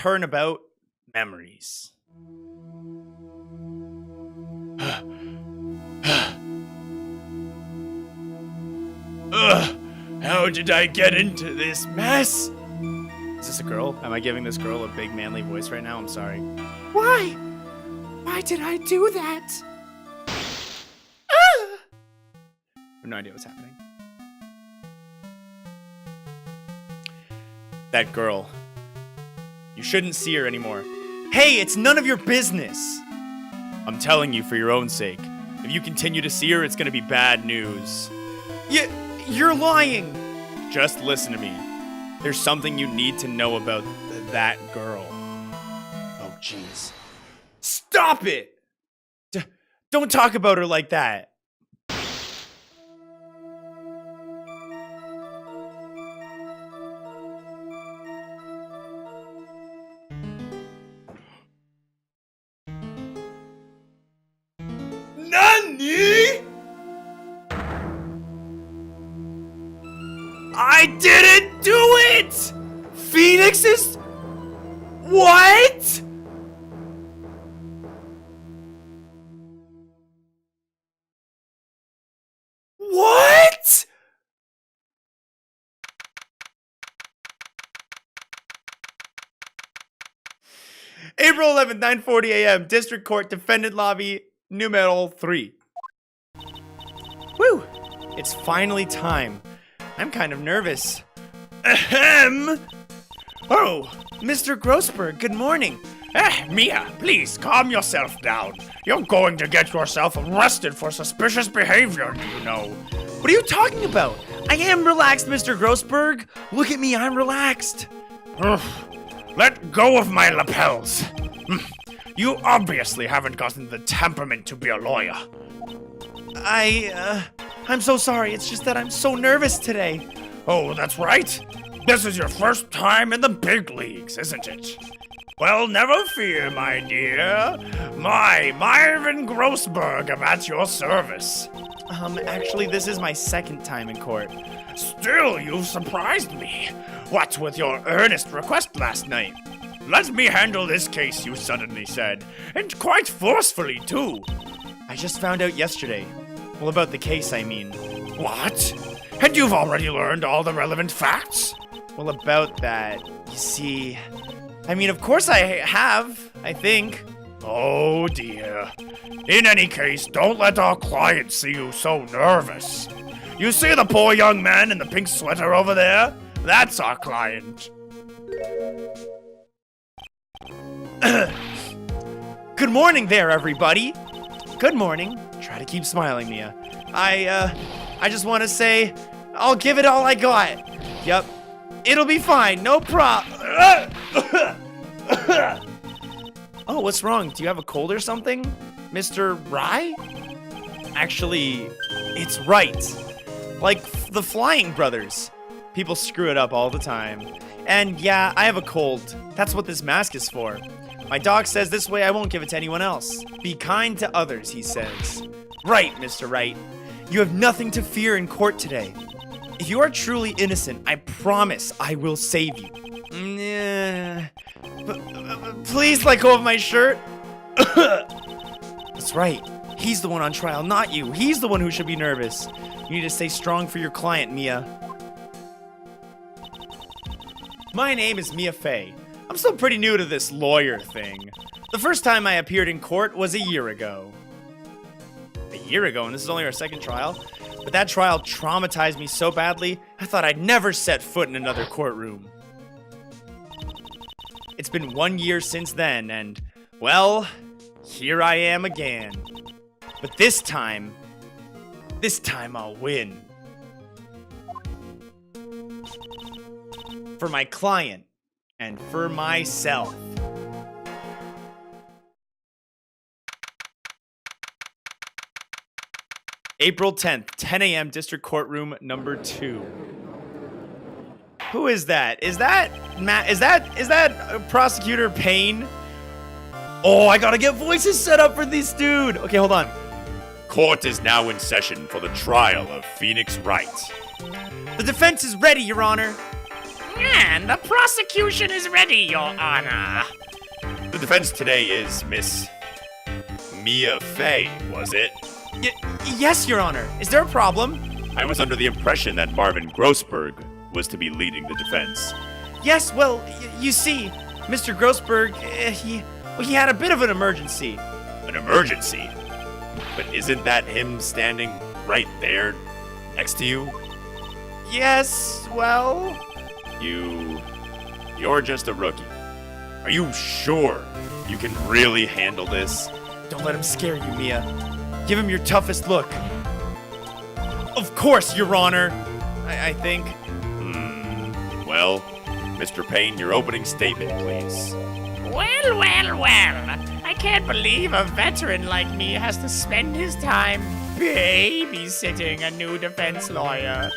turnabout memories. How did I get into this mess? Is this a girl? Am I giving this girl a big manly voice right now? I'm sorry. Why? Why did I do that? I have no idea what's happening. That girl. You shouldn't see her anymore. Hey, it's none of your business. I'm telling you for your own sake. If you continue to see her, it's gonna be bad news. You're lying. Just listen to me. There's something you need to know about that girl. Oh, jeez. Stop it! Don't talk about her like that. Nani? I didn't do it! Phoenix is... What? What? April 11th, 9:40 a.m. District Court, Defendant Lobby, Numero 3. Whew! It's finally time. I'm kind of nervous. Ahem! Oh, Mr. Grossberg, good morning. Mia, please calm yourself down. You're going to get yourself arrested for suspicious behavior, do you know? What are you talking about? I am relaxed, Mr. Grossberg. Look at me, I'm relaxed. Let go of my lapels. You obviously haven't gotten the temperament to be a lawyer. I'm so sorry. It's just that I'm so nervous today. Oh, that's right. This is your first time in the big leagues, isn't it? Well, never fear, my dear. Marvin Grossberg, I'm at your service. Actually, this is my second time in court. Still, you've surprised me. What with your earnest request last night? Let me handle this case, you suddenly said. And quite forcefully, too. I just found out yesterday. Well, about the case, I mean. What? And you've already learned all the relevant facts? Well, about that, you see... I mean, of course I have, I think. Oh, dear. In any case, don't let our client see you so nervous. You see the poor young man in the pink sweater over there? That's our client. Good morning there, everybody. Good morning. Try to keep smiling, Mia. I just want to say, I'll give it all I got. Yep. It'll be fine. No problem. Oh, what's wrong? Do you have a cold or something, Mr. Rye? Actually, it's Wright. Like the Flying Brothers. People screw it up all the time. And yeah, I have a cold. That's what this mask is for. My dog says this way I won't give it to anyone else. Be kind to others, he says. Right, Mr. Wright. You have nothing to fear in court today. If you are truly innocent, I promise I will save you. Please let go of my shirt. That's right. He's the one on trial, not you. He's the one who should be nervous. You need to stay strong for your client, Mia. My name is Mia Fey. I'm still pretty new to this lawyer thing. The first time I appeared in court was a year ago. A year ago, and this is only our second trial? But that trial traumatized me so badly, I thought I'd never set foot in another courtroom. It's been 1 year since then, and, well, here I am again. But this time I'll win. For my client, and for myself. April 10th, 10 a.m. District Courtroom number 2. Who is that? Is that Matt? Is that Prosecutor Payne? Oh, I gotta get voices set up for this dude. Okay, hold on. Court is now in session for the trial of Phoenix Wright. The defense is ready, Your Honor. And the prosecution is ready, Your Honor. The defense today is Miss Mia Fey, was it? Yes, Your Honor. Is there a problem? I was under the impression that Marvin Grossberg was to be leading the defense. Yes, well, you see, Mr. Grossberg, he had a bit of an emergency. An emergency? But isn't that him standing right there next to you? Yes, well... You're just a rookie. Are you sure you can really handle this? Don't let him scare you, Mia. Give him your toughest look. Of course, Your Honor. I think. Well, Mr. Payne, your opening statement, please. Well, well, well. I can't believe a veteran like me has to spend his time babysitting a new defense lawyer.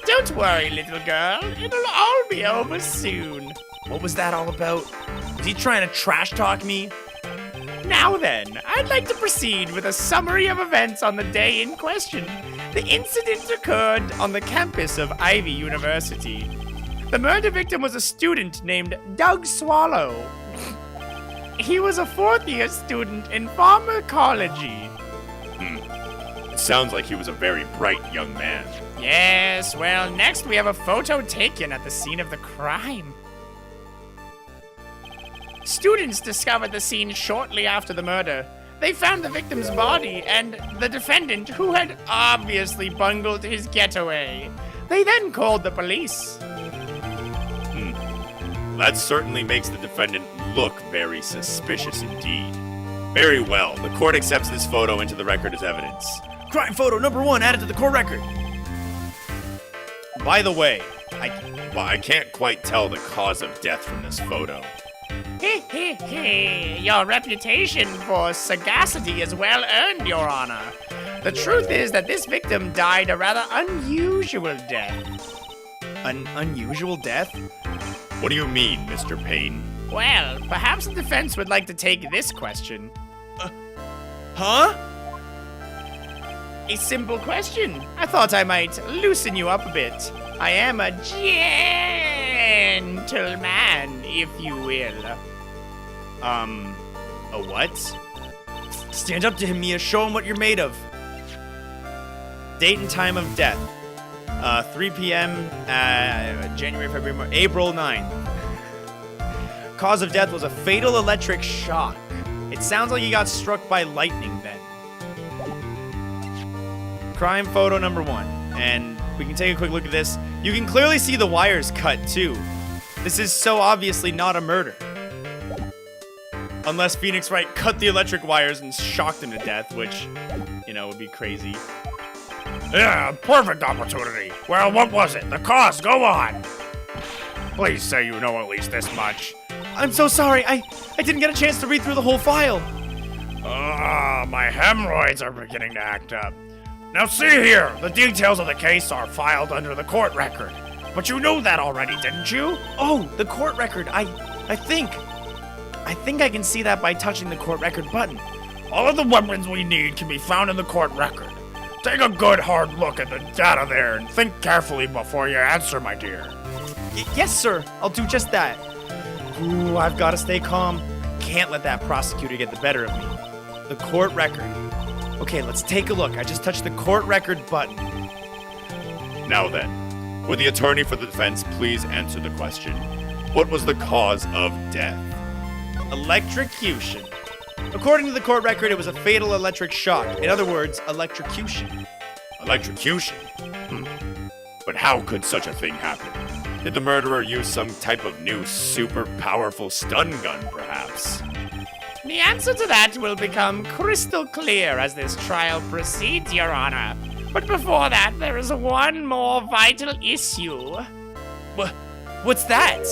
Don't worry, little girl. It'll all be over soon. What was that all about? Was he trying to trash talk me? Now then, I'd like to proceed with a summary of events on the day in question. The incident occurred on the campus of Ivy University. The murder victim was a student named Doug Swallow. He was a fourth-year student in pharmacology. It sounds like he was a very bright young man. Yes, well, next we have a photo taken at the scene of the crime. Students discovered the scene shortly after the murder. They found the victim's body and the defendant, who had obviously bungled his getaway. They then called the police. That certainly makes the defendant look very suspicious indeed. Very well, the court accepts this photo into the record as evidence. Crime photo number 1 added to the court record. By the way, I can't quite tell the cause of death from this photo. Your reputation for sagacity is well earned, Your Honor. The truth is that this victim died a rather unusual death. An unusual death? What do you mean, Mr. Payne? Well, perhaps the defense would like to take this question. Huh? A simple question. I thought I might loosen you up a bit. I am a gentleman, if you will. A what? Stand up to him, Mia. Show him what you're made of. Date and time of death. 3 p.m. January, February, March, April 9th. Cause of death was a fatal electric shock. It sounds like he got struck by lightning then. Crime photo number 1. And we can take a quick look at this. You can clearly see the wires cut too. This is so obviously not a murder. Unless Phoenix Wright cut the electric wires and shocked him to death, which, would be crazy. Yeah, perfect opportunity. Well, what was it? The cause, go on. Please say you know at least this much. I'm so sorry. I didn't get a chance to read through the whole file. My hemorrhoids are beginning to act up. Now see here, the details of the case are filed under the court record. But you knew that already, didn't you? Oh, the court record. I think I can see that by touching the court record button. All of the weapons we need can be found in the court record. Take a good hard look at the data there and think carefully before you answer, my dear. Yes, sir. I'll do just that. Ooh, I've got to stay calm. Can't let that prosecutor get the better of me. The court record. Okay, let's take a look. I just touched the court record button. Now then, would the attorney for the defense please answer the question? What was the cause of death? Electrocution. According to the court record, it was a fatal electric shock. In other words, electrocution. Electrocution? But how could such a thing happen? Did the murderer use some type of new super powerful stun gun, perhaps? The answer to that will become crystal clear as this trial proceeds, Your Honor. But before that, there is one more vital issue. What's that?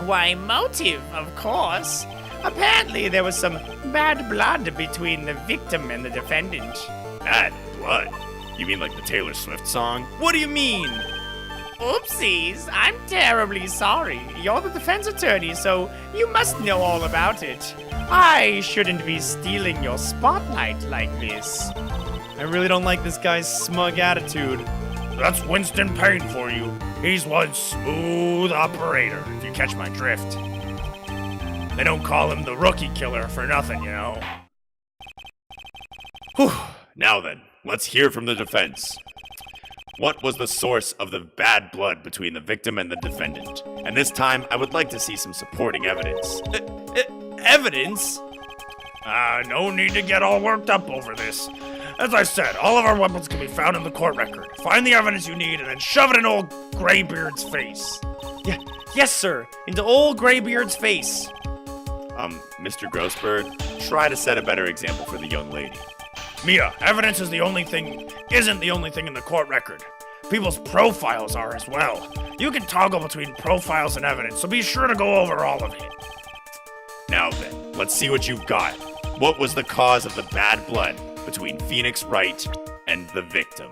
Why, motive, of course. Apparently, there was some bad blood between the victim and the defendant. Bad blood? You mean like the Taylor Swift song? What do you mean? Oopsies, I'm terribly sorry. You're the defense attorney, so you must know all about it. I shouldn't be stealing your spotlight like this. I really don't like this guy's smug attitude. That's Winston Payne for you. He's one smooth operator, if you catch my drift. They don't call him the rookie killer for nothing, you know. Whew. Now then, let's hear from the defense. What was the source of the bad blood between the victim and the defendant? And this time, I would like to see some supporting evidence. Evidence? No need to get all worked up over this. As I said, all of our weapons can be found in the court record. Find the evidence you need and then shove it in old Graybeard's face. Yeah, yes, sir. Into old Graybeard's face. Mr. Grossberg, try to set a better example for the young lady. Mia, evidence isn't the only thing in the court record. People's profiles are as well. You can toggle between profiles and evidence, so be sure to go over all of it. Now then, let's see what you've got. What was the cause of the bad blood between Phoenix Wright and the victim?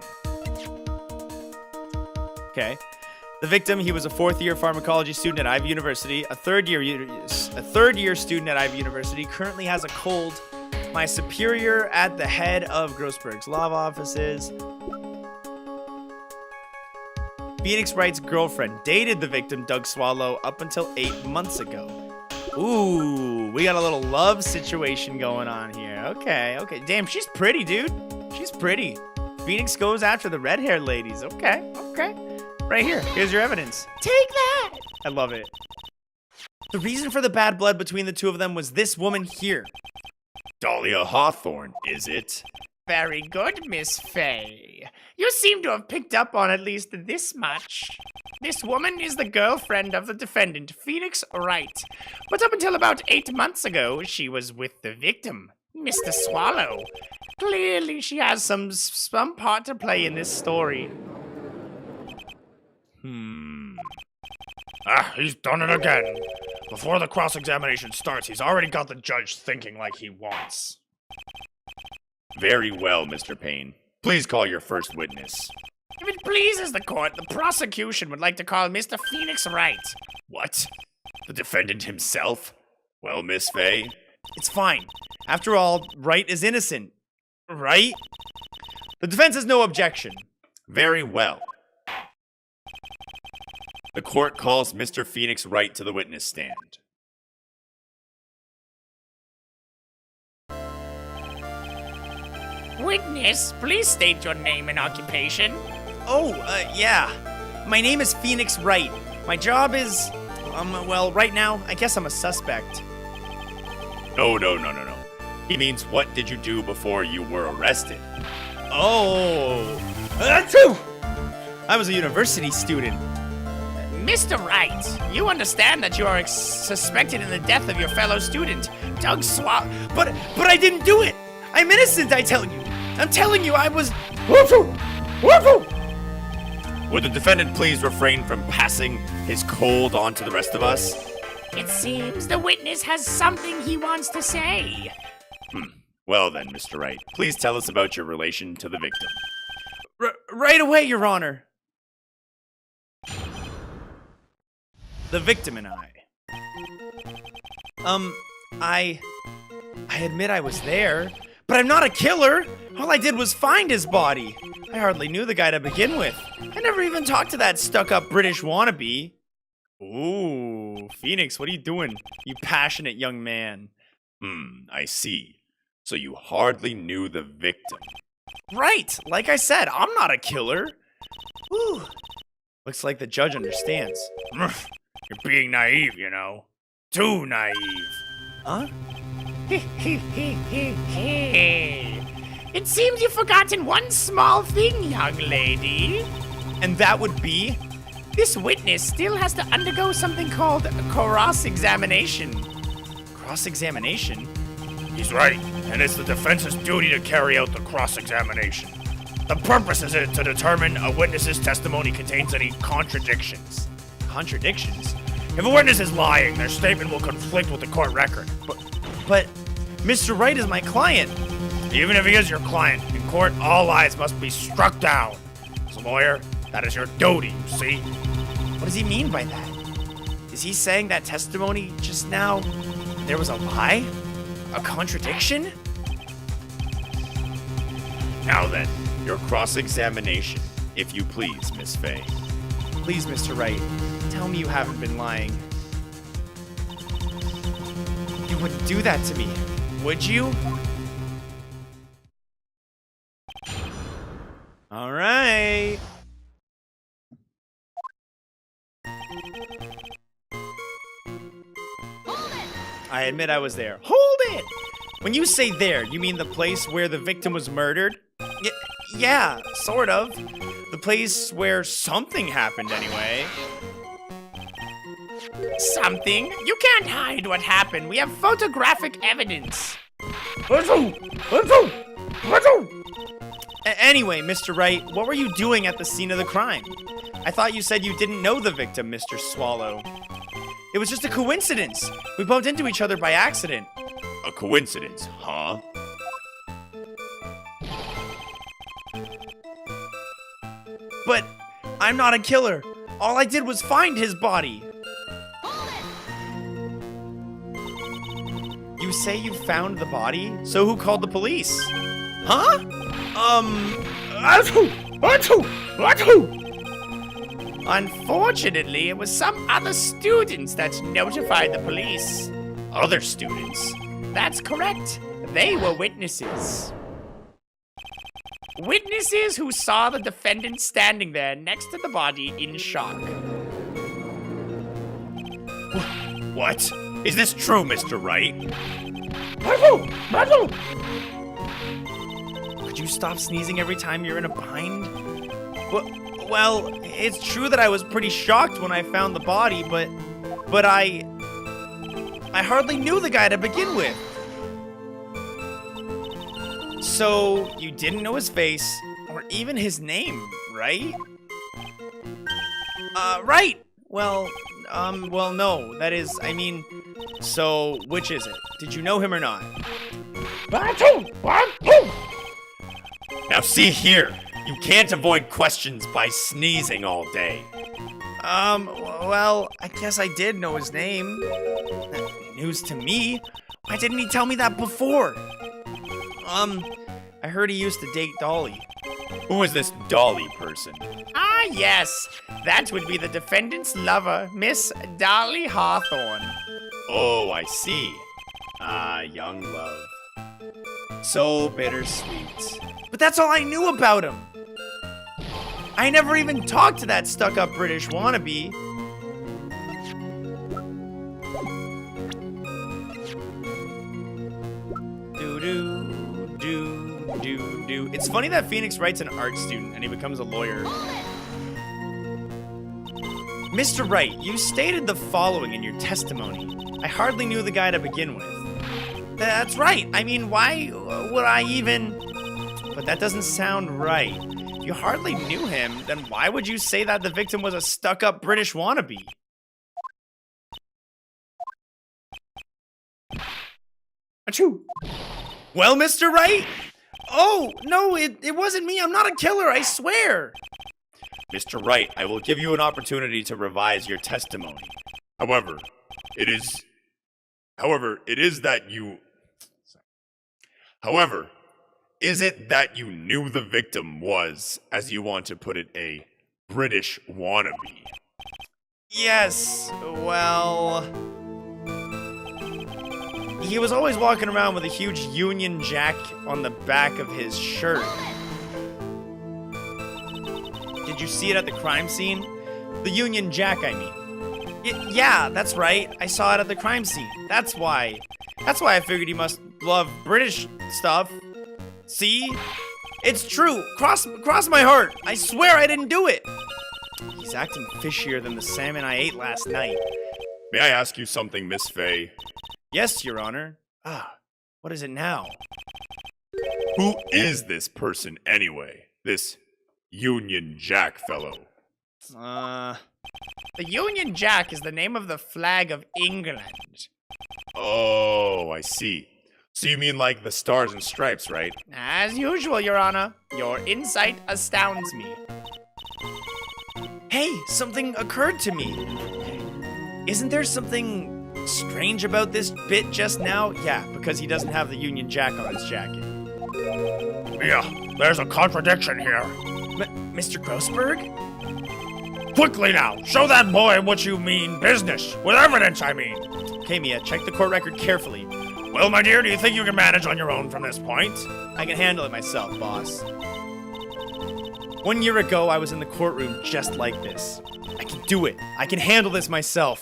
Okay. The victim, he was a fourth-year pharmacology student at Ivy University, a third-year student at Ivy University, currently has a cold. My superior at the head of Grossberg's law offices. Phoenix Wright's girlfriend dated the victim, Doug Swallow, up until 8 months ago. Ooh, we got a little love situation going on here. Okay. Damn, she's pretty, dude. She's pretty. Phoenix goes after the red-haired ladies. Okay. Right here. Here's your evidence. Take that! I love it. The reason for the bad blood between the two of them was this woman here. Dahlia Hawthorne, is it? Very good, Miss Fay. You seem to have picked up on at least this much. This woman is the girlfriend of the defendant, Phoenix Wright. But up until about 8 months ago, she was with the victim, Mr. Swallow. Clearly, she has some part to play in this story. He's done it again. Before the cross-examination starts, he's already got the judge thinking like he wants. Very well, Mr. Payne. Please call your first witness. If it pleases the court, the prosecution would like to call Mr. Phoenix Wright. What? The defendant himself? Well, Miss Fay? It's fine. After all, Wright is innocent. Right? The defense has no objection. Very well. The court calls Mr. Phoenix Wright to the witness stand. Witness, please state your name and occupation. Yeah. My name is Phoenix Wright. My job is, well, right now, I guess I'm a suspect. No. He means, what did you do before you were arrested? Achoo! I was a university student. Mr. Wright, you understand that you are suspected in the death of your fellow student, Doug Swallow. But I didn't do it. I'm innocent, I tell you. I'm telling you, I was... Would the defendant please refrain from passing his cold on to the rest of us? It seems the witness has something he wants to say. Well then, Mr. Wright, please tell us about your relation to the victim. Right away, Your Honor. The victim and I admit I was there, but I'm not a killer. All I did was find his body. I hardly knew the guy to begin with. I never even talked to that stuck-up British wannabe. Ooh, Phoenix, what are you doing, you passionate young man? I see. So you hardly knew the victim. Right, like I said, I'm not a killer. Ooh, looks like the judge understands. You're being naive, you know. Too naive. Huh? It seems you've forgotten one small thing, young lady. And that would be? This witness still has to undergo something called cross-examination. Cross-examination? He's right, and it's the defense's duty to carry out the cross-examination. The purpose is to determine a witness's testimony contains any contradictions. Contradictions? If a witness is lying, their statement will conflict with the court record. But Mr. Wright is my client. Even if he is your client, in court, all lies must be struck down. As a lawyer, that is your duty, you see? What does he mean by that? Is he saying that testimony just now, there was a lie? A contradiction? Now then, your cross-examination. if you please, Miss Fay. Please, Mr. Wright, tell me you haven't been lying. You wouldn't do that to me, would you? All right. I admit I was there. Hold it! When you say there, you mean the place where the victim was murdered? Yeah, sort of. The place where something happened anyway. Something? You can't hide what happened. We have photographic evidence. Anyway, Mr. Wright, what were you doing at the scene of the crime? I thought you said you didn't know the victim, Mr. Swallow. It was just a coincidence. We bumped into each other by accident. A coincidence, huh? But I'm not a killer. All I did was find his body. You say you found the body? So who called the police? Huh? Unfortunately, it was some other students that notified the police. Other students? That's correct. They were witnesses. Witnesses who saw the defendant standing there next to the body in shock. What? Is this true, Mr. Wright? Could you stop sneezing every time you're in a bind? Well, it's true that I was pretty shocked when I found the body, but I hardly knew the guy to begin with. So, you didn't know his face, or even his name, right? Right! Well, no. That is, I mean, so, which is it? Did you know him or not? Now see here, you can't avoid questions by sneezing all day. Well, I guess I did know his name. News to me. Why didn't he tell me that before? I heard he used to date Dahlia. Who is this Dolly person? Ah, yes. That would be the defendant's lover, Miss Dahlia Hawthorne. Oh, I see. Ah, young love. So bittersweet. But that's all I knew about him. I never even talked to that stuck-up British wannabe. Do. It's funny that Phoenix Wright's an art student and he becomes a lawyer. Mr. Wright, you stated the following in your testimony. I hardly knew the guy to begin with. That's right. I mean, why would I even... But that doesn't sound right. If you hardly knew him, then why would you say that the victim was a stuck-up British wannabe? Achoo! Well, Mr. Wright? Oh, no, it wasn't me. I'm not a killer, I swear. Mr. Wright, I will give you an opportunity to revise your testimony. However, it is that you... However, is it that you knew the victim was, as you want to put it, a British wannabe? Yes, well... He was always walking around with a huge Union Jack on the back of his shirt. Did you see it at the crime scene? The Union Jack, I mean. Yeah, that's right. I saw it at the crime scene. That's why I figured he must love British stuff. See? It's true. Cross my heart. I swear I didn't do it. He's acting fishier than the salmon I ate last night. May I ask you something, Miss Fay? Yes, Your Honor. What is it now? Who is this person anyway? This Union Jack fellow? The Union Jack is the name of the flag of England. Oh, I see. So you mean like the Stars and Stripes, right? As usual, Your Honor. Your insight astounds me. Hey, something occurred to me. Isn't there something strange about this bit just now? Yeah, because he doesn't have the Union Jack on his jacket. Yeah, there's a contradiction here. Mr. Grossberg? Quickly now, show that boy what you mean business. With evidence, I mean. Okay, Mia, check the court record carefully. Well, my dear, do you think you can manage on your own from this point? I can handle it myself, boss. 1 year ago, I was in the courtroom just like this. I can do it. I can handle this myself.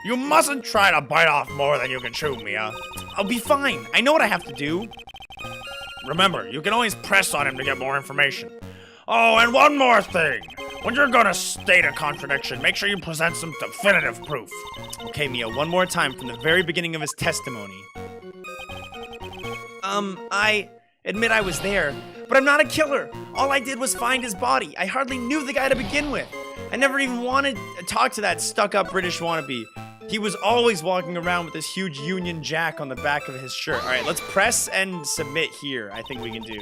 You mustn't try to bite off more than you can chew, Mia. I'll be fine. I know what I have to do. Remember, you can always press on him to get more information. Oh, and one more thing. When you're gonna state a contradiction, make sure you present some definitive proof. Okay, Mia, one more time from the very beginning of his testimony. I admit I was there, but I'm not a killer. All I did was find his body. I hardly knew the guy to begin with. I never even wanted to talk to that stuck-up British wannabe. He was always walking around with this huge Union Jack on the back of his shirt. All right, let's press and submit here. I think we can do.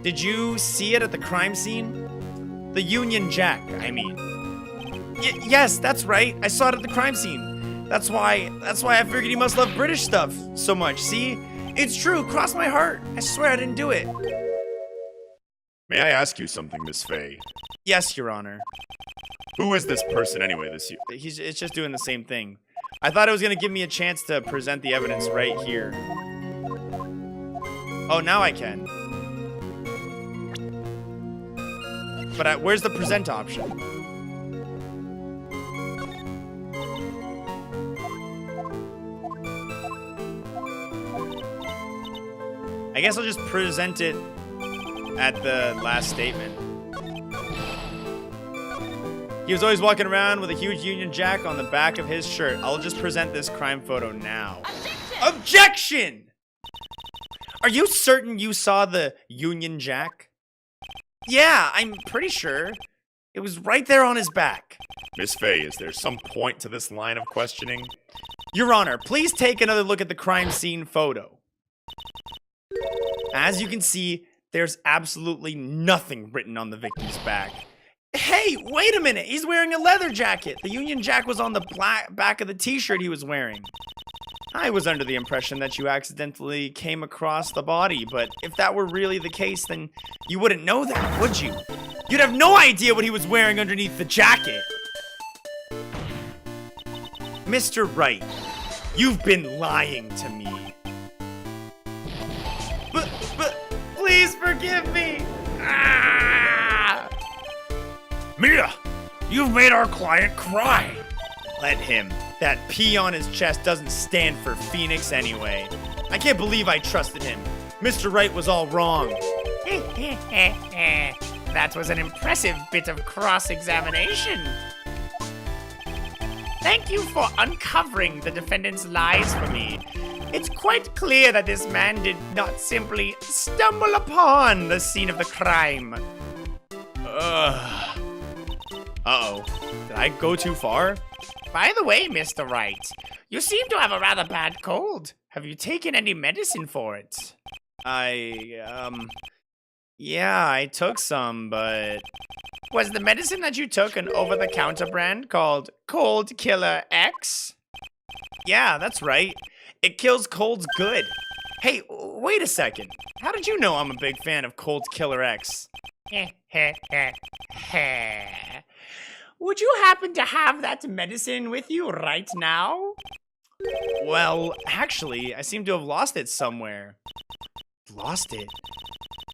Did you see it at the crime scene? The Union Jack, I mean. Yes, that's right. I saw it at the crime scene. That's why I figured he must love British stuff so much. See? It's true. Cross my heart. I swear I didn't do it. May I ask you something, Miss Faye? Yes, Your Honor. Who is this person anyway? It's just doing the same thing. I thought it was going to give me a chance to present the evidence right here. Oh, now I can. But where's the present option? I guess I'll just present it at the last statement. He was always walking around with a huge Union Jack on the back of his shirt. I'll just present this crime photo now. Objection! Objection! Are you certain you saw the Union Jack? Yeah, I'm pretty sure. It was right there on his back. Miss Faye, is there some point to this line of questioning? Your Honor, please take another look at the crime scene photo. As you can see, there's absolutely nothing written on the victim's back. Hey, wait a minute! He's wearing a leather jacket! The Union Jack was on the back of the t-shirt he was wearing. I was under the impression that you accidentally came across the body, but if that were really the case, then you wouldn't know that, would you? You'd have no idea what he was wearing underneath the jacket! Mr. Wright, you've been lying to me. But, please forgive me! Ah! Mia, you've made our client cry. Let him. That P on his chest doesn't stand for Phoenix anyway. I can't believe I trusted him. Mr. Wright was all wrong. That was an impressive bit of cross-examination. Thank you for uncovering the defendant's lies for me. It's quite clear that this man did not simply stumble upon the scene of the crime. Uh-oh. Did I go too far? By the way, Mr. Wright, you seem to have a rather bad cold. Have you taken any medicine for it? Yeah, I took some, but... Was the medicine that you took an over-the-counter brand called Cold Killer X? Yeah, that's right. It kills colds good. Hey, wait a second. How did you know I'm a big fan of Cold Killer X? Would you happen to have that medicine with you right now? Well, actually, I seem to have lost it somewhere. Lost it?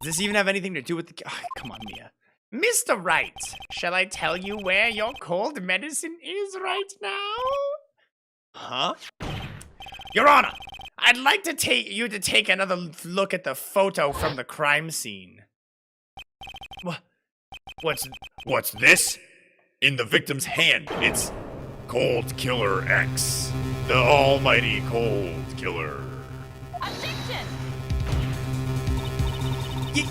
Does this even have anything to do with the... Oh, come on, Mia. Mr. Wright, shall I tell you where your cold medicine is right now? Huh? Your Honor, I'd like to take another look at the photo from the crime scene. What's this? In the victim's hand, it's Cold Killer X. The almighty Cold Killer. Objection!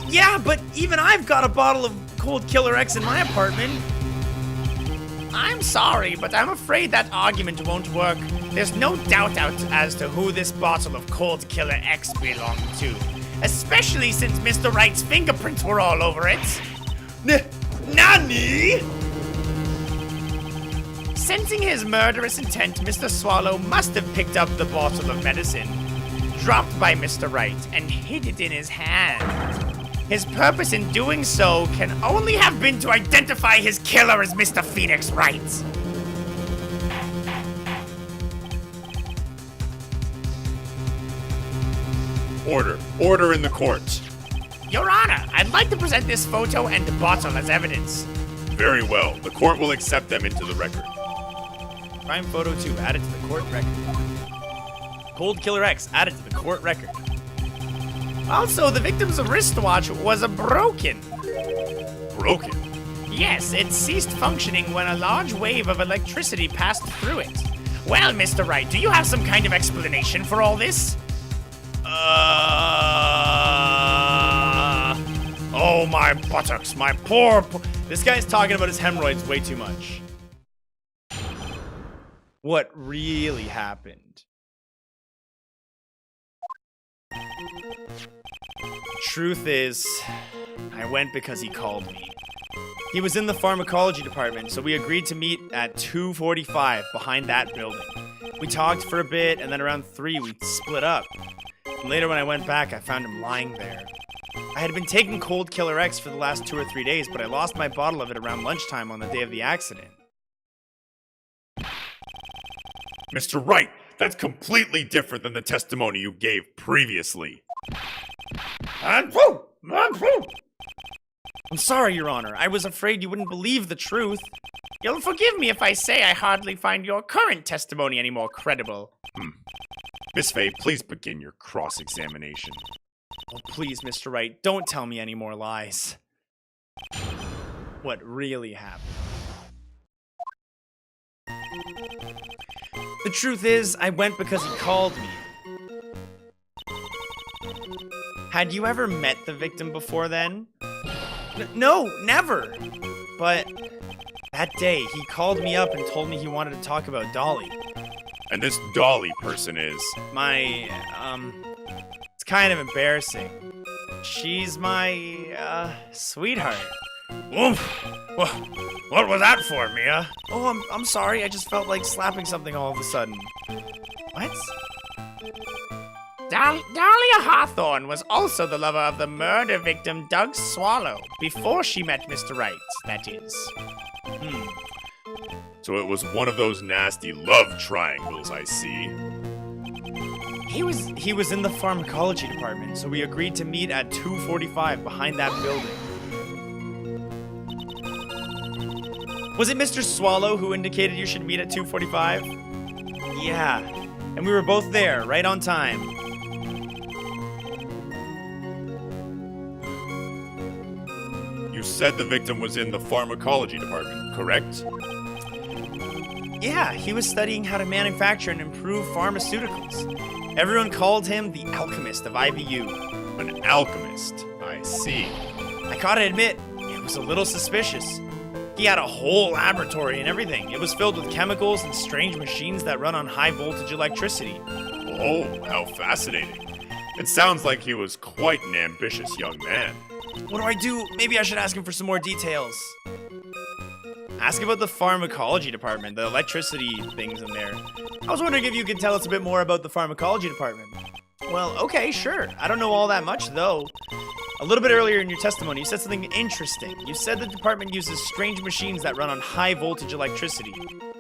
Yeah, but even I've got a bottle of Cold Killer X in my apartment. I'm sorry, but I'm afraid that argument won't work. There's no doubt as to who this bottle of Cold Killer X belonged to. Especially since Mr. Wright's fingerprints were all over it. Nani? Sensing his murderous intent, Mr. Swallow must have picked up the bottle of medicine dropped by Mr. Wright and hid it in his hand. His purpose in doing so can only have been to identify his killer as Mr. Phoenix Wright. Order in the court. Your Honor, I'd like to present this photo and bottle as evidence. Very well. The court will accept them into the record. Crime photo 2 added to the court record. Cold Killer X added to the court record. Also, the victim's wristwatch was broken. Broken? Yes, it ceased functioning when a large wave of electricity passed through it. Well, Mr. Wright, do you have some kind of explanation for all this? Oh, my buttocks, my poor. This guy's talking about his hemorrhoids way too much. What really happened? Truth is, I went because he called me. He was in the pharmacology department, so we agreed to meet at 2:45 behind that building. We talked for a bit, and then around 3 we split up. And later when I went back, I found him lying there. I had been taking Cold Killer X for the last 2 or 3 days, but I lost my bottle of it around lunchtime on the day of the accident. Mr. Wright, that's completely different than the testimony you gave previously. I'm sorry, Your Honor. I was afraid you wouldn't believe the truth. You'll forgive me if I say I hardly find your current testimony any more credible. Miss Faye, please begin your cross-examination. Oh, please, Mr. Wright, don't tell me any more lies. What really happened? The truth is, I went because he called me. Had you ever met the victim before then? No, never. But that day, he called me up and told me he wanted to talk about Dahlia. And this Dahlia person is... It's kind of embarrassing. She's my, sweetheart. Oof. What was that for, Mia? Oh, I'm sorry. I just felt like slapping something all of a sudden. What? Dahlia Hawthorne was also the lover of the murder victim Doug Swallow, before she met Mr. Wright, that is. So it was one of those nasty love triangles, I see. He was in the pharmacology department, so we agreed to meet at 2:45 behind that building. Was it Mr. Swallow who indicated you should meet at 2:45? Yeah, and we were both there, right on time. You said the victim was in the pharmacology department, correct? Yeah, he was studying how to manufacture and improve pharmaceuticals. Everyone called him the alchemist of IVU. An alchemist, I see. I gotta admit, it was a little suspicious. He had a whole laboratory and everything. It was filled with chemicals and strange machines that run on high voltage electricity. Oh, how fascinating. It sounds like he was quite an ambitious young man. What do I do? Maybe I should ask him for some more details. Ask about the pharmacology department, the electricity things in there. I was wondering if you could tell us a bit more about the pharmacology department. Well, okay, sure. I don't know all that much, though. A little bit earlier in your testimony, you said something interesting. You said the department uses strange machines that run on high voltage electricity.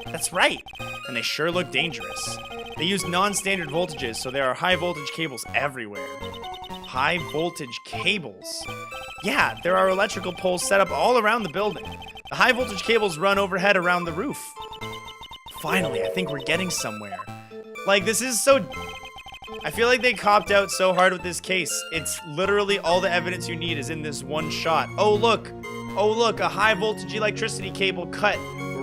That's right, and they sure look dangerous. They use non-standard voltages, so there are high voltage cables everywhere. High voltage cables? Yeah, there are electrical poles set up all around the building. The high voltage cables run overhead around the roof. Finally, I think we're getting somewhere. Like, this is so... I feel like they copped out so hard with this case. It's literally all the evidence you need is in this one shot. Oh, look. Oh, look, a high voltage electricity cable cut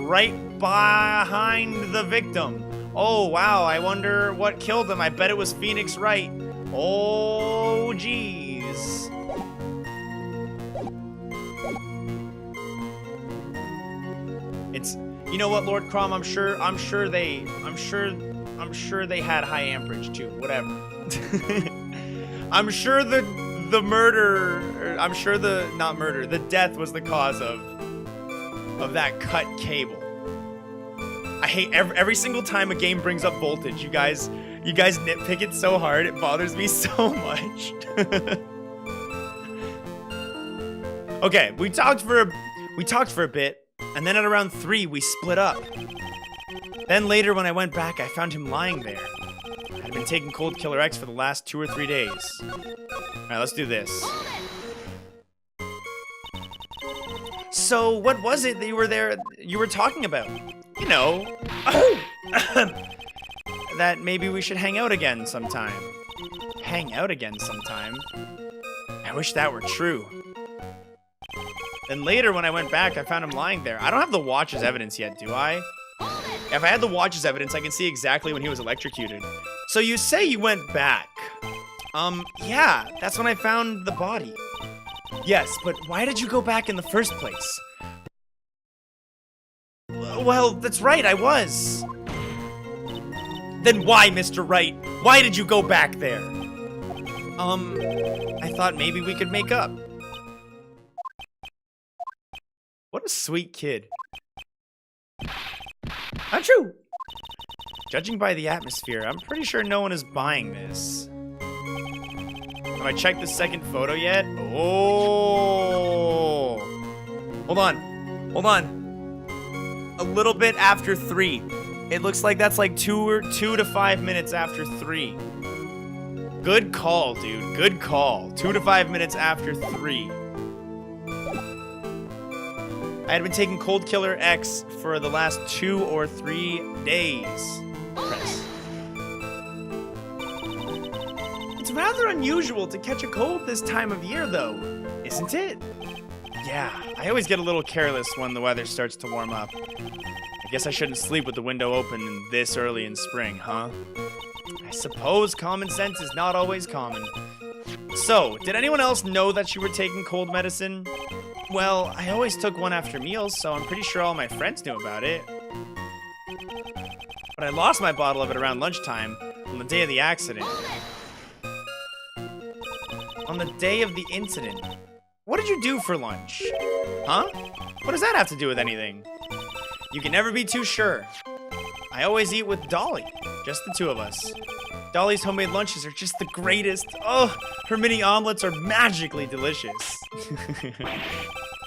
right behind the victim. Oh, wow, I wonder what killed him. I bet it was Phoenix Wright. Oh, jeez. It's, you know what, Lord Crom, I'm sure they had high amperage too, whatever. I'm sure the death was the cause of that cut cable. I hate every single time a game brings up voltage. You guys nitpick it so hard. It bothers me so much. Okay, we talked for a bit, and then at around 3 we split up. Then later when I went back, I found him lying there. I'd been taking Cold Killer X for the last 2 or 3 days. Alright, let's do this. So, what was it that you were talking about? You know, that maybe we should hang out again sometime. Hang out again sometime? I wish that were true. Then later when I went back, I found him lying there. I don't have the watch as evidence yet, do I? If I had the watch as evidence, I can see exactly when he was electrocuted. So you say you went back. Yeah, that's when I found the body. Yes, but why did you go back in the first place? Well, that's right, I was. Then why, Mr. Wright? Why did you go back there? I thought maybe we could make up. What a sweet kid. Not true. Judging by the atmosphere, I'm pretty sure no one is buying this. Have I checked the second photo yet? Oh. Hold on. A little bit after 3. It looks like that's like 2 to 5 minutes after 3. Good call, dude. Good call. 2 to 5 minutes after 3. I had been taking Cold Killer X for the last 2 or 3 days. Press. It's rather unusual to catch a cold this time of year, though, isn't it? Yeah, I always get a little careless when the weather starts to warm up. I guess I shouldn't sleep with the window open this early in spring, huh? I suppose common sense is not always common. So, did anyone else know that you were taking cold medicine? Well, I always took one after meals, so I'm pretty sure all my friends knew about it. But I lost my bottle of it around lunchtime on the day of the accident. On the day of the incident. What did you do for lunch? Huh? What does that have to do with anything? You can never be too sure. I always eat with Dahlia, just the 2 of us. Dahlia's homemade lunches are just the greatest. Oh, her mini omelets are magically delicious.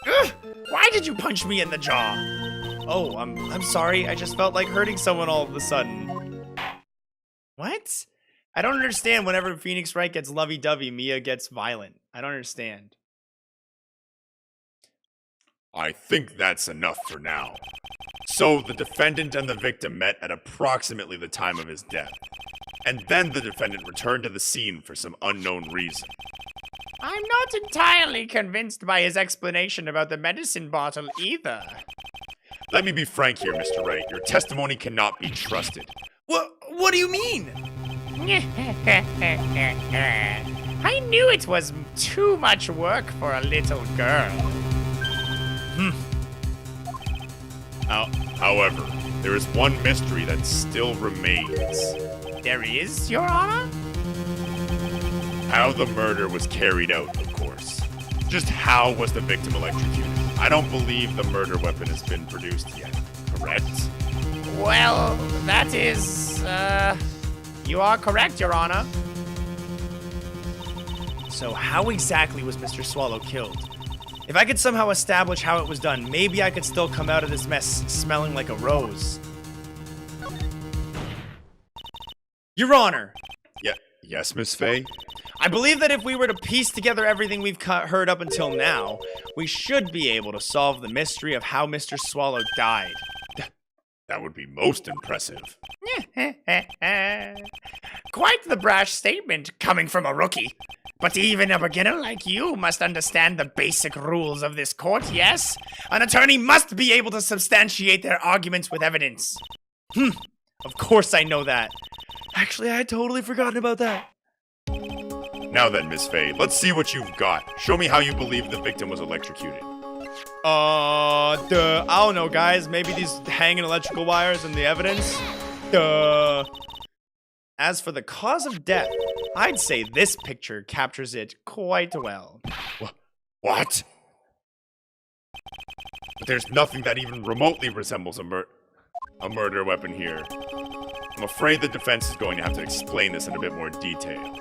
Ugh, why did you punch me in the jaw? Oh, I'm sorry. I just felt like hurting someone all of a sudden. What? I don't understand whenever Phoenix Wright gets lovey-dovey, Mia gets violent. I don't understand. I think that's enough for now. So, the defendant and the victim met at approximately the time of his death. And then the defendant returned to the scene for some unknown reason. I'm not entirely convinced by his explanation about the medicine bottle either. Let me be frank here, Mr. Wright. Your testimony cannot be trusted. What do you mean? I knew it was too much work for a little girl. However, there is one mystery that still remains. There is, Your Honor? How the murder was carried out, of course. Just how was the victim electrocuted? I don't believe the murder weapon has been produced yet, correct? Well, that is, you are correct, Your Honor. So how exactly was Mr. Swallow killed? If I could somehow establish how it was done, maybe I could still come out of this mess smelling like a rose. Your Honor! Yes, Miss Faye? I believe that if we were to piece together everything we've heard up until now, we should be able to solve the mystery of how Mr. Swallow died. That would be most impressive. Quite the brash statement coming from a rookie. But even a beginner like you must understand the basic rules of this court, yes? An attorney must be able to substantiate their arguments with evidence. Of course I know that. Actually, I had totally forgotten about that. Now then, Miss Faye, let's see what you've got. Show me how you believe the victim was electrocuted. I don't know, guys. Maybe these hanging electrical wires and the evidence? As for the cause of death, I'd say this picture captures it quite well. What? But there's nothing that even remotely resembles a murder. a murder weapon here. I'm afraid the defense is going to have to explain this in a bit more detail.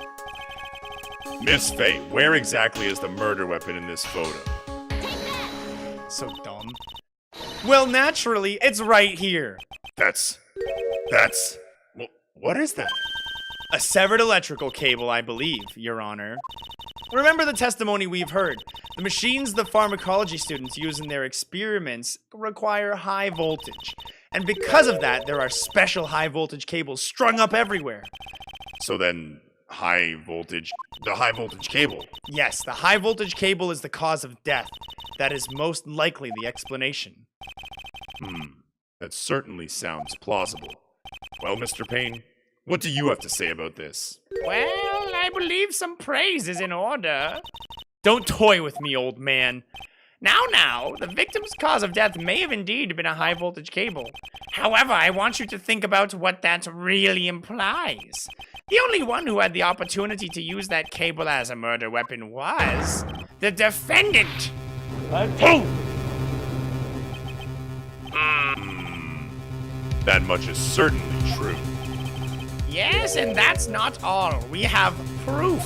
Miss Faye, where exactly is the murder weapon in this photo? So dumb. Well, naturally, it's right here. That's... What is that? A severed electrical cable, I believe, Your Honor. Remember the testimony we've heard. The machines the pharmacology students use in their experiments require high voltage. And because of that, there are special high voltage cables strung up everywhere. So then, the high voltage cable. Yes, the high voltage cable is the cause of death. That is most likely the explanation. That certainly sounds plausible. Well, Mr. Payne, what do you have to say about this? Well, I believe some praise is in order. Don't toy with me, old man. Now, the victim's cause of death may have indeed been a high voltage cable. However, I want you to think about what that really implies. The only one who had the opportunity to use that cable as a murder weapon was the defendant. That much is certainly true. Yes, and that's not all. We have proof.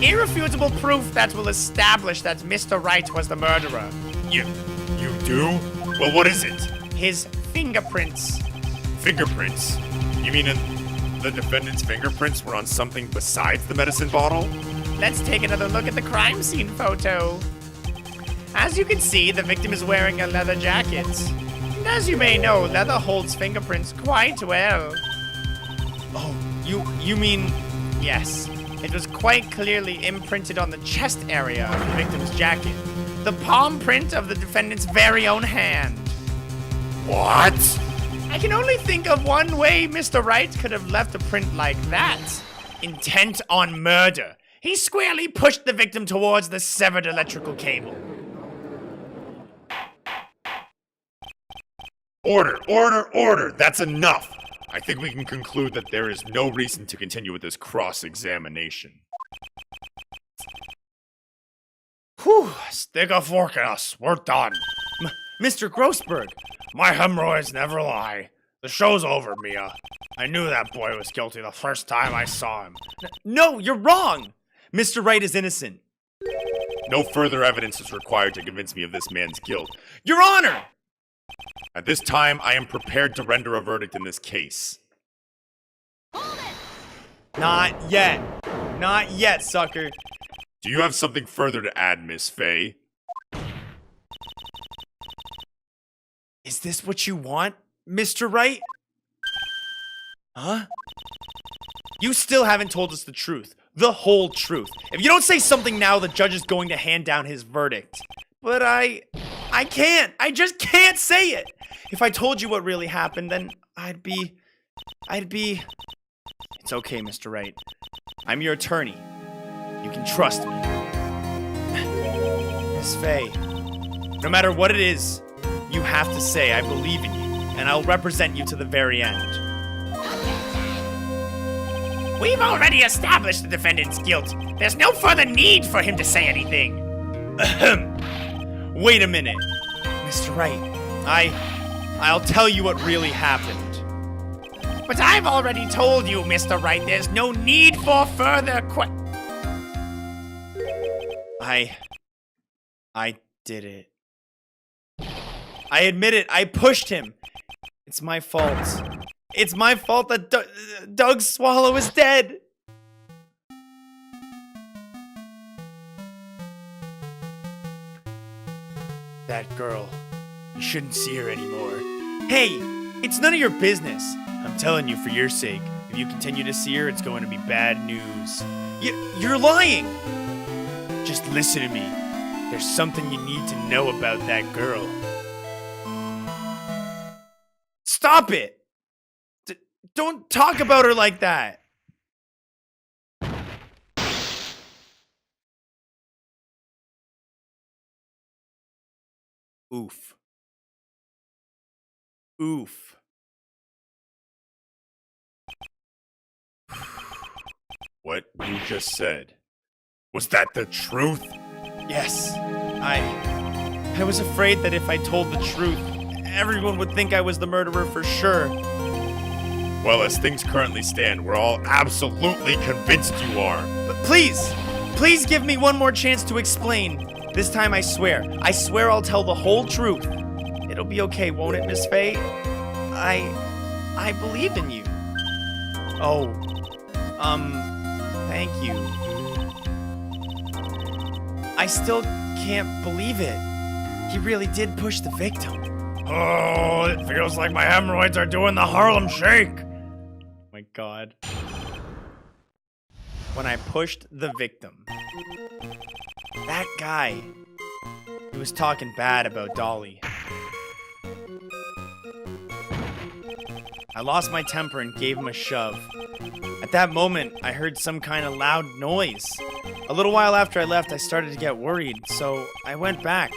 Irrefutable proof that will establish that Mr. Wright was the murderer. You do? Well, what is it? His fingerprints. Fingerprints? You mean the defendant's fingerprints were on something besides the medicine bottle? Let's take another look at the crime scene photo. As you can see, the victim is wearing a leather jacket. And as you may know, leather holds fingerprints quite well. Oh, you mean... Yes, it was quite clearly imprinted on the chest area of the victim's jacket. The palm print of the defendant's very own hand. What? I can only think of one way Mr. Wright could have left a print like that. Intent on murder. He squarely pushed the victim towards the severed electrical cable. Order! That's enough! I think we can conclude that there is no reason to continue with this cross-examination. Whew, stick a fork in us. We're done. Mr. Grossberg! My hemorrhoids never lie. The show's over, Mia. I knew that boy was guilty the first time I saw him. No, you're wrong! Mr. Wright is innocent. No further evidence is required to convince me of this man's guilt. Your Honor! At this time, I am prepared to render a verdict in this case. Not yet. Not yet, sucker. Do you have something further to add, Miss Faye? Is this what you want, Mr. Wright? Huh? You still haven't told us the truth. The whole truth. If you don't say something now, the judge is going to hand down his verdict. But I can't. I just can't say it. If I told you what really happened, then I'd be... It's okay, Mr. Wright. I'm your attorney. You can trust me. Miss Faye, no matter what it is, you have to say I believe in you, and I'll represent you to the very end. We've already established the defendant's guilt. There's no further need for him to say anything. Wait a minute. Mr. Wright, I'll tell you what really happened. But I've already told you, Mr. Wright, there's no need for further I did it. I admit it, I pushed him. It's my fault. It's my fault that Doug Swallow is dead. That girl, you shouldn't see her anymore. Hey, it's none of your business. I'm telling you for your sake. If you continue to see her, it's going to be bad news. You're lying. Just listen to me. There's something you need to know about that girl. Stop it! Don't talk about her like that! Oof. Oof. What you just said, was that the truth? Yes. I was afraid that if I told the truth, everyone would think I was the murderer for sure. Well, as things currently stand, we're all absolutely convinced you are. But please give me one more chance to explain. This time I swear I'll tell the whole truth. It'll be okay, won't it, Miss Faye? I believe in you. Oh, thank you. I still can't believe it. He really did push the victim. Oh, it feels like my hemorrhoids are doing the Harlem Shake. My God. When I pushed the victim, that guy, he was talking bad about Dahlia. I lost my temper and gave him a shove. At that moment, I heard some kind of loud noise. A little while after I left, I started to get worried, so I went back.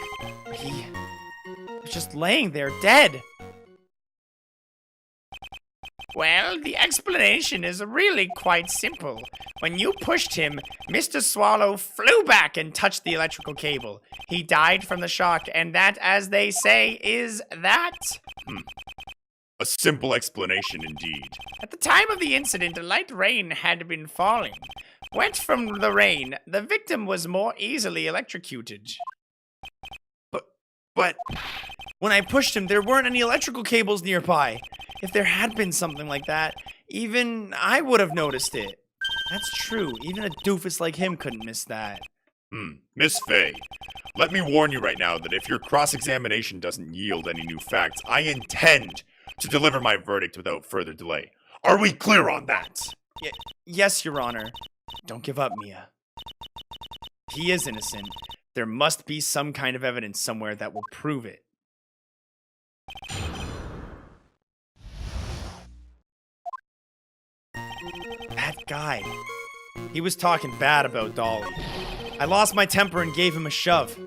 He was just laying there, dead. Well, the explanation is really quite simple. When you pushed him, Mr. Swallow flew back and touched the electrical cable. He died from the shock, and that, as they say, is that. A simple explanation indeed. At the time of the incident, a light rain had been falling. Went from the rain, the victim was more easily electrocuted. But when I pushed him, there weren't any electrical cables nearby. If there had been something like that, even I would have noticed it. That's true. Even a doofus like him couldn't miss that. Miss Faye, let me warn you right now that if your cross-examination doesn't yield any new facts, I intend to deliver my verdict without further delay. Are we clear on that? Yes, Your Honor. Don't give up, Mia. He is innocent. There must be some kind of evidence somewhere that will prove it. That guy. He was talking bad about Dahlia. I lost my temper and gave him a shove.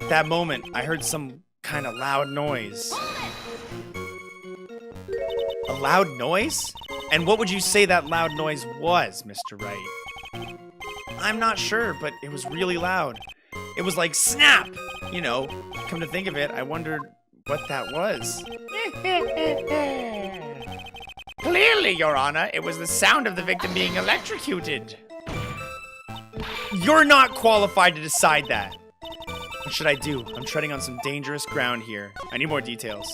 At that moment, I heard some kind of loud noise. A loud noise? And what would you say that loud noise was, Mr. Wright? I'm not sure, but it was really loud. It was like snap! You know, come to think of it, I wondered what that was. Clearly, Your Honor, it was the sound of the victim being electrocuted. You're not qualified to decide that. What should I do? I'm treading on some dangerous ground here. I need more details.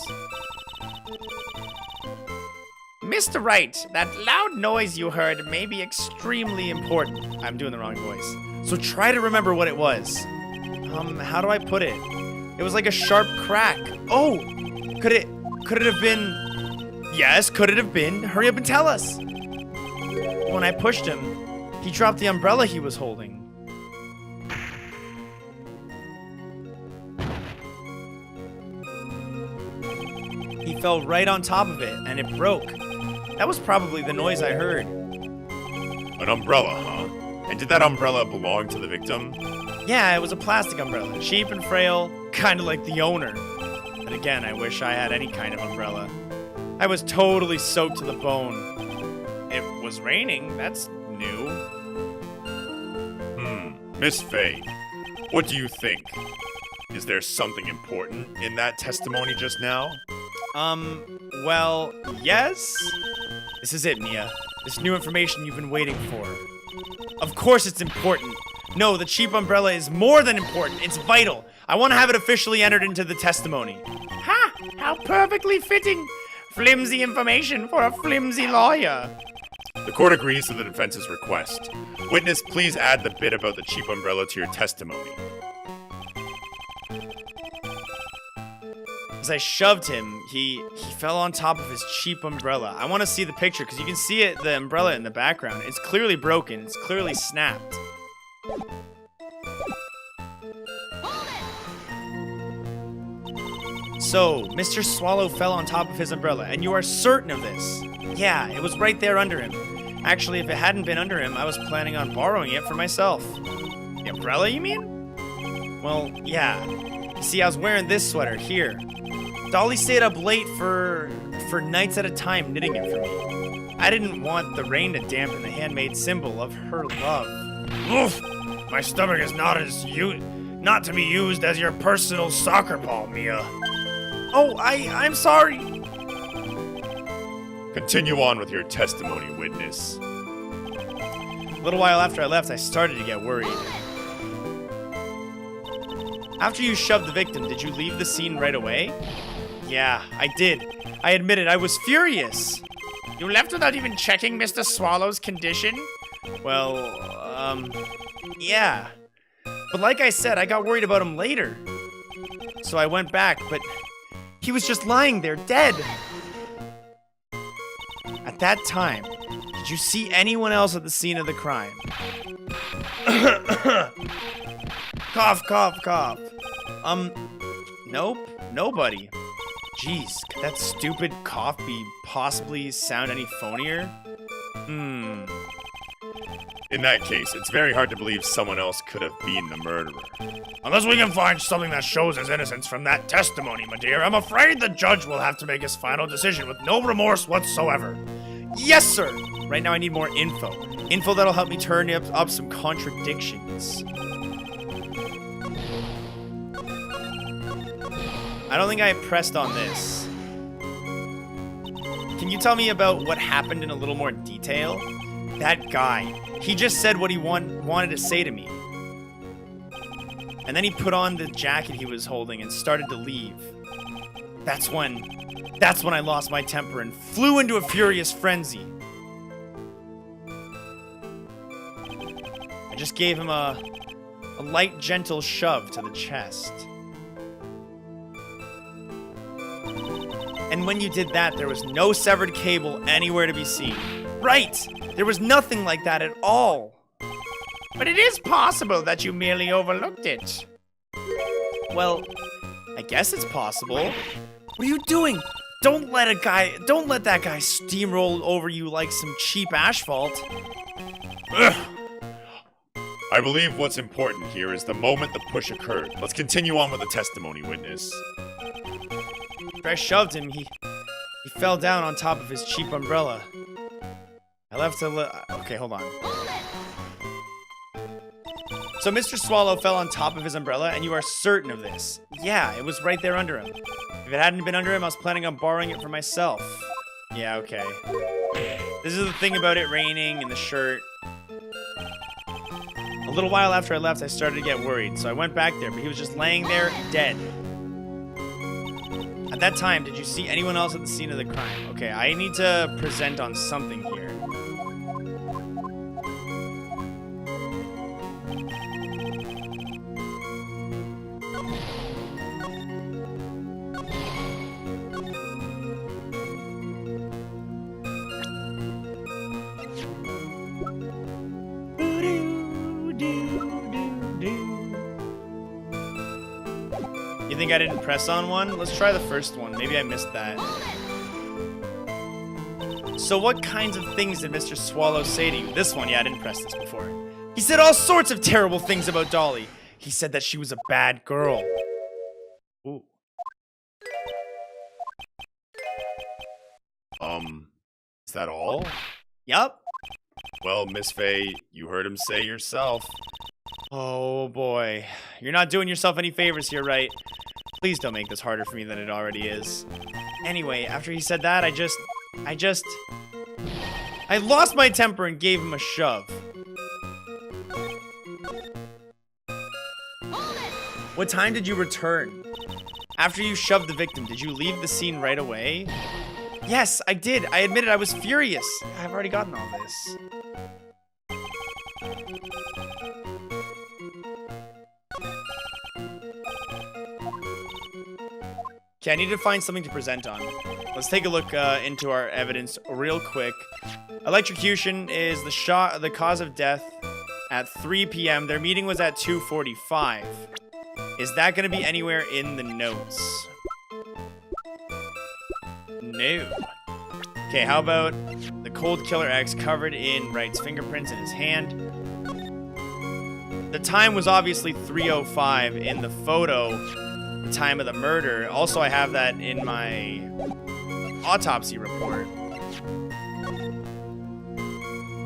Mr. Wright, that loud noise you heard may be extremely important. I'm doing the wrong voice. So try to remember what it was. How do I put it? It was like a sharp crack. Oh! Could it have been... Yes, could it have been? Hurry up and tell us! When I pushed him, he dropped the umbrella he was holding. He fell right on top of it, and it broke. That was probably the noise I heard. An umbrella, huh? And did that umbrella belong to the victim? Yeah, it was a plastic umbrella. Cheap and frail, kind of like the owner. But again, I wish I had any kind of umbrella. I was totally soaked to the bone. It was raining, that's new. Miss Faye, what do you think? Is there something important in that testimony just now? Well, yes? This is it, Mia. This new information you've been waiting for. Of course it's important. No, the cheap umbrella is more than important. It's vital. I want to have it officially entered into the testimony. Ha! How perfectly fitting! Flimsy information for a flimsy lawyer. The court agrees to the defense's request. Witness, please add the bit about the cheap umbrella to your testimony. As I shoved him, he fell on top of his cheap umbrella. I want to see the picture because you can see it, the umbrella in the background. It's clearly broken. It's clearly snapped. So, Mr. Swallow fell on top of his umbrella, and you are certain of this? Yeah, it was right there under him. Actually, if it hadn't been under him, I was planning on borrowing it for myself. The umbrella, you mean? Well, yeah. You see, I was wearing this sweater here. Dolly stayed up late for nights at a time knitting it for me. I didn't want the rain to dampen the handmade symbol of her love. Oof! My stomach is not to be used as your personal soccer ball, Mia. Oh, I'm sorry. Continue on with your testimony, witness. A little while after I left, I started to get worried. After you shoved the victim, did you leave the scene right away? Yeah, I did. I admit it, I was furious. You left without even checking Mr. Swallow's condition? Well, yeah. But like I said, I got worried about him later. So I went back, but he was just lying there, dead. At that time, did you see anyone else at the scene of the crime? Cough, cough, cough. Nope, nobody. Jeez, could that stupid cough be possibly sound any phonier? In that case, it's very hard to believe someone else could have been the murderer. Unless we can find something that shows his innocence from that testimony, my dear, I'm afraid the judge will have to make his final decision with no remorse whatsoever. Yes, sir! Right now I need more info. Info that'll help me turn up some contradictions. I don't think I pressed on this. Can you tell me about what happened in a little more detail? That guy. He just said what he wanted to say to me. And then he put on the jacket he was holding and started to leave. That's when I lost my temper and flew into a furious frenzy. I just gave him a light, gentle shove to the chest. And when you did that, there was no severed cable anywhere to be seen. Right! There was nothing like that at all. But it is possible that you merely overlooked it. Well, I guess it's possible. What are you doing? Don't let that guy steamroll over you like some cheap asphalt. I believe what's important here is the moment the push occurred. Let's continue on with the testimony, witness. After I shoved him, he fell down on top of his cheap umbrella. I left okay, hold on. So Mr. Swallow fell on top of his umbrella, and you are certain of this? Yeah, it was right there under him. If it hadn't been under him, I was planning on borrowing it for myself. Yeah, okay. This is the thing about it raining and the shirt. A little while after I left, I started to get worried, so I went back there, but he was just laying there, dead. At that time, did you see anyone else at the scene of the crime? Okay, I need to present on something here. You think I didn't press on one? Let's try the first one. Maybe I missed that. So what kinds of things did Mr. Swallow say to you? This one, yeah, I didn't press this before. He said all sorts of terrible things about Dahlia. He said that she was a bad girl. Ooh. Is that all? Yup. Well, Miss Faye, you heard him say yourself. Oh boy. You're not doing yourself any favors here, right? Please don't make this harder for me than it already is. Anyway, after he said that, I lost my temper and gave him a shove. What time did you return? After you shoved the victim, did you leave the scene right away? Yes, I did. I admitted I was furious. I've already gotten all this. Okay, I need to find something to present on. Let's take a look into our evidence real quick. Electrocution is the cause of death at 3 p.m. Their meeting was at 2:45. Is that going to be anywhere in the notes? No. Okay, how about the Cold Killer X covered in Wright's fingerprints in his hand? The time was obviously 3:05 in the photo, the time of the murder. Also, I have that in my autopsy report.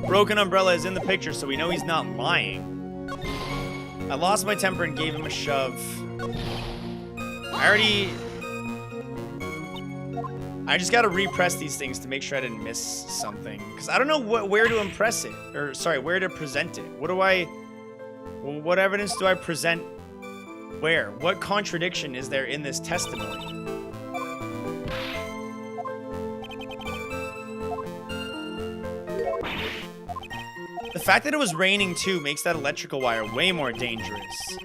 Broken umbrella is in the picture, so we know he's not lying. I lost my temper and gave him a shove. I I just gotta repress these things to make sure I didn't miss something. Because I don't know where to impress it. Or, sorry, where to present it. What evidence do I present where? What contradiction is there in this testimony? The fact that it was raining too makes that electrical wire way more dangerous.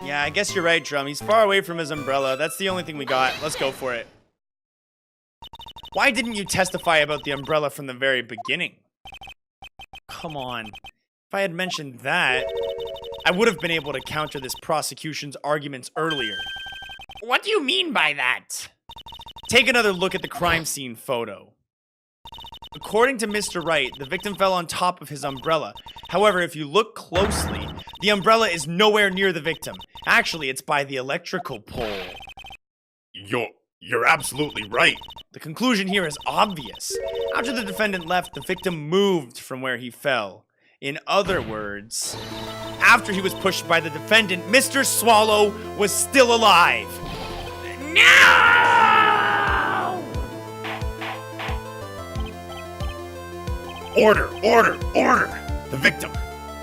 Yeah, I guess you're right, Drum. He's far away from his umbrella. That's the only thing we got. Let's go for it. Why didn't you testify about the umbrella from the very beginning? Come on. If I had mentioned that, I would have been able to counter this prosecution's arguments earlier. What do you mean by that? Take another look at the crime scene photo. According to Mr. Wright, the victim fell on top of his umbrella. However, if you look closely, the umbrella is nowhere near the victim. Actually, it's by the electrical pole. You're absolutely right. The conclusion here is obvious. After the defendant left, the victim moved from where he fell. In other words, after he was pushed by the defendant, Mr. Swallow was still alive. No! Order! The victim,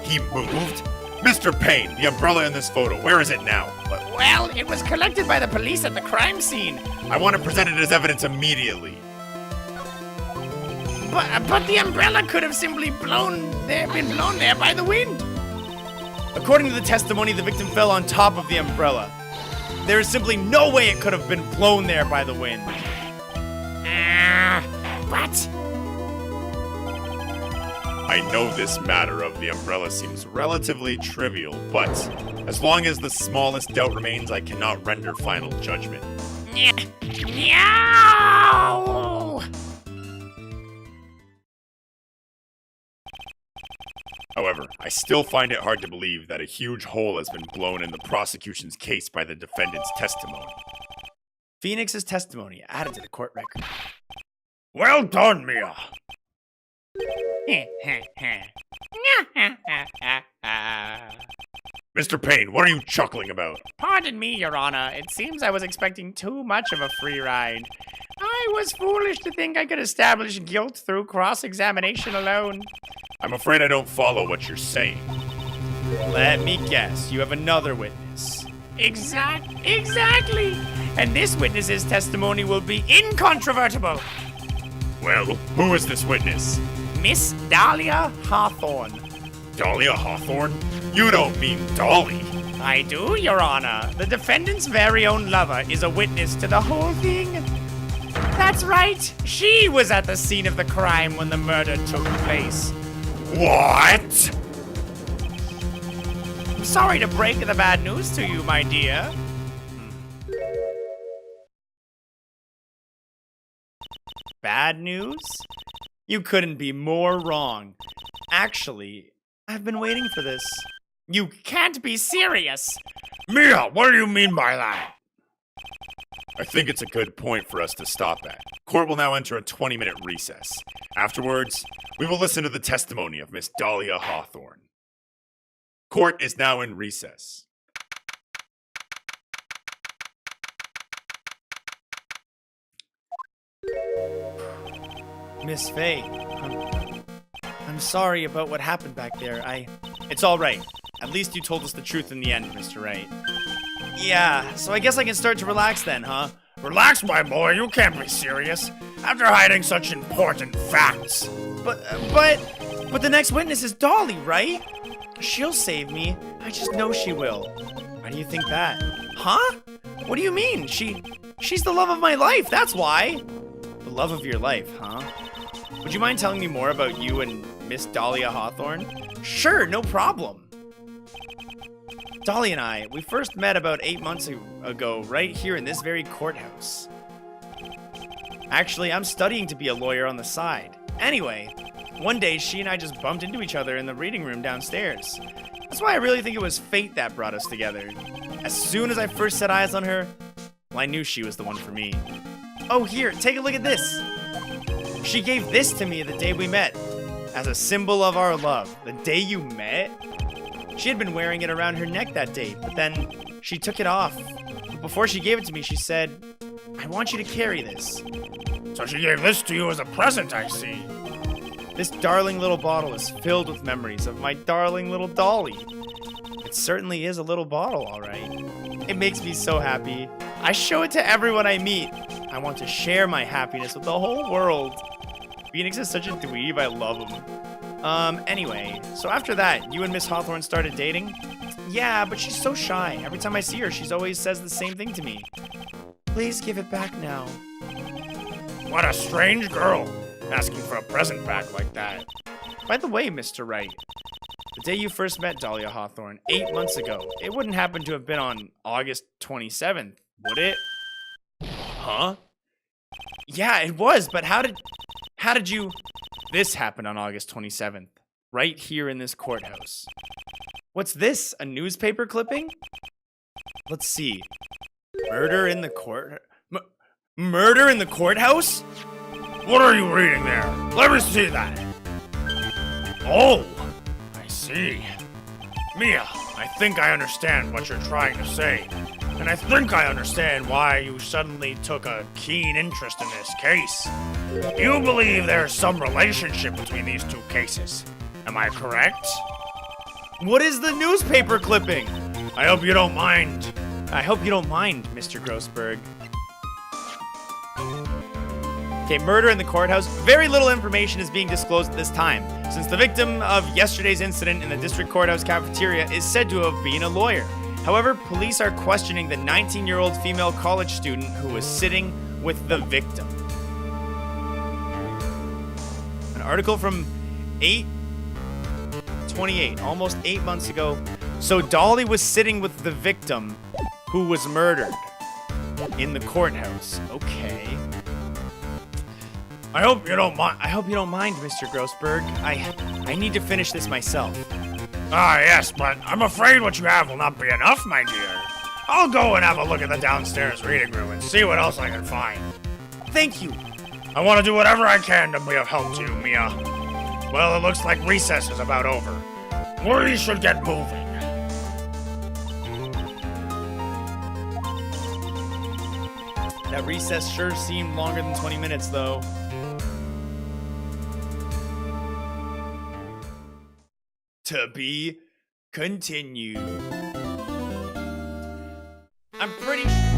he moved? Mr. Payne, the umbrella in this photo, where is it now? Well, it was collected by the police at the crime scene. I want to present it as evidence immediately. But the umbrella could have simply been blown there by the wind. According to the testimony, the victim fell on top of the umbrella. There is simply no way it could have been blown there by the wind. But I know this matter of the umbrella seems relatively trivial, but as long as the smallest doubt remains, I cannot render final judgment. No! However, I still find it hard to believe that a huge hole has been blown in the prosecution's case by the defendant's testimony. Phoenix's testimony added to the court record. Well done, Mia. Mr. Payne, what are you chuckling about? Pardon me, Your Honor. It seems I was expecting too much of a free ride. I was foolish to think I could establish guilt through cross-examination alone. I'm afraid I don't follow what you're saying. Let me guess, you have another witness. Exactly. And this witness's testimony will be incontrovertible. Well, who is this witness? Miss Dahlia Hawthorne. Dahlia Hawthorne? You don't mean Dolly. I do, Your Honor. The defendant's very own lover is a witness to the whole thing. That's right. She was at the scene of the crime when the murder took place. What? I'm sorry to break the bad news to you, my dear. Bad news? You couldn't be more wrong. Actually, I've been waiting for this. You can't be serious. Mia, what do you mean by that? I think it's a good point for us to stop at. Court will now enter a 20-minute recess. Afterwards, we will listen to the testimony of Miss Dahlia Hawthorne. Court is now in recess. Miss Faye, I'm sorry about what happened back there. It's all right. At least you told us the truth in the end, Mr. Wright. Yeah, so I guess I can start to relax then, huh? Relax, my boy, you can't be serious. After hiding such important facts. But the next witness is Dolly, right? She'll save me. I just know she will. Why do you think that? Huh? What do you mean? She's the love of my life, that's why. The love of your life, huh? Would you mind telling me more about you and Miss Dahlia Hawthorne? Sure, no problem. Dolly and I, we first met about 8 months ago right here in this very courthouse. Actually, I'm studying to be a lawyer on the side. Anyway, One day, she and I just bumped into each other in the reading room downstairs. That's why I really think it was fate that brought us together. As soon as I first set eyes on her, well, I knew she was the one for me. Oh, here, take a look at this. She gave this to me the day we met, as a symbol of our love. The day you met? She had been wearing it around her neck that day, but then she took it off. But before she gave it to me, she said, I want you to carry this. So she gave this to you as a present, I see. This darling little bottle is filled with memories of my darling little dolly. It certainly is a little bottle, all right. It makes me so happy. I show it to everyone I meet. I want to share my happiness with the whole world. Phoenix is such a dweeb, I love him. Anyway, so after that, you and Miss Hawthorne started dating? Yeah, but she's so shy. Every time I see her, she's always says the same thing to me. Please give it back now. What a strange girl, asking for a present back like that. By the way, Mr. Wright, the day you first met Dahlia Hawthorne, 8 months ago, it wouldn't happen to have been on August 27th, would it? Huh? Yeah, it was, but how did you... This happened on August 27th, right here in this courthouse. What's this, a newspaper clipping? Let's see. Murder in the court... Murder in the courthouse? What are you reading there? Let me see that. Oh, I see. Mia, I think I understand what you're trying to say. And I think I understand why you suddenly took a keen interest in this case. You believe there's some relationship between these two cases. Am I correct? What is the newspaper clipping? I hope you don't mind. I hope you don't mind, Mr. Grossberg. Okay, murder in the courthouse. Very little information is being disclosed at this time, since the victim of yesterday's incident in the district courthouse cafeteria is said to have been a lawyer. However, police are questioning the 19-year-old female college student who was sitting with the victim. An article from 8/28, almost 8 months ago. So Dolly was sitting with the victim who was murdered in the courthouse. Okay. I hope you don't mind. I hope you don't mind, Mr. Grossberg. I need to finish this myself. Ah, yes, but I'm afraid what you have will not be enough, my dear. I'll go and have a look at the downstairs reading room and see what else I can find. Thank you. I want to do whatever I can to be of help to you, Mia. Well, it looks like recess is about over. We should get moving. That recess sure seemed longer than 20 minutes, though. To be continued. I'm pretty sure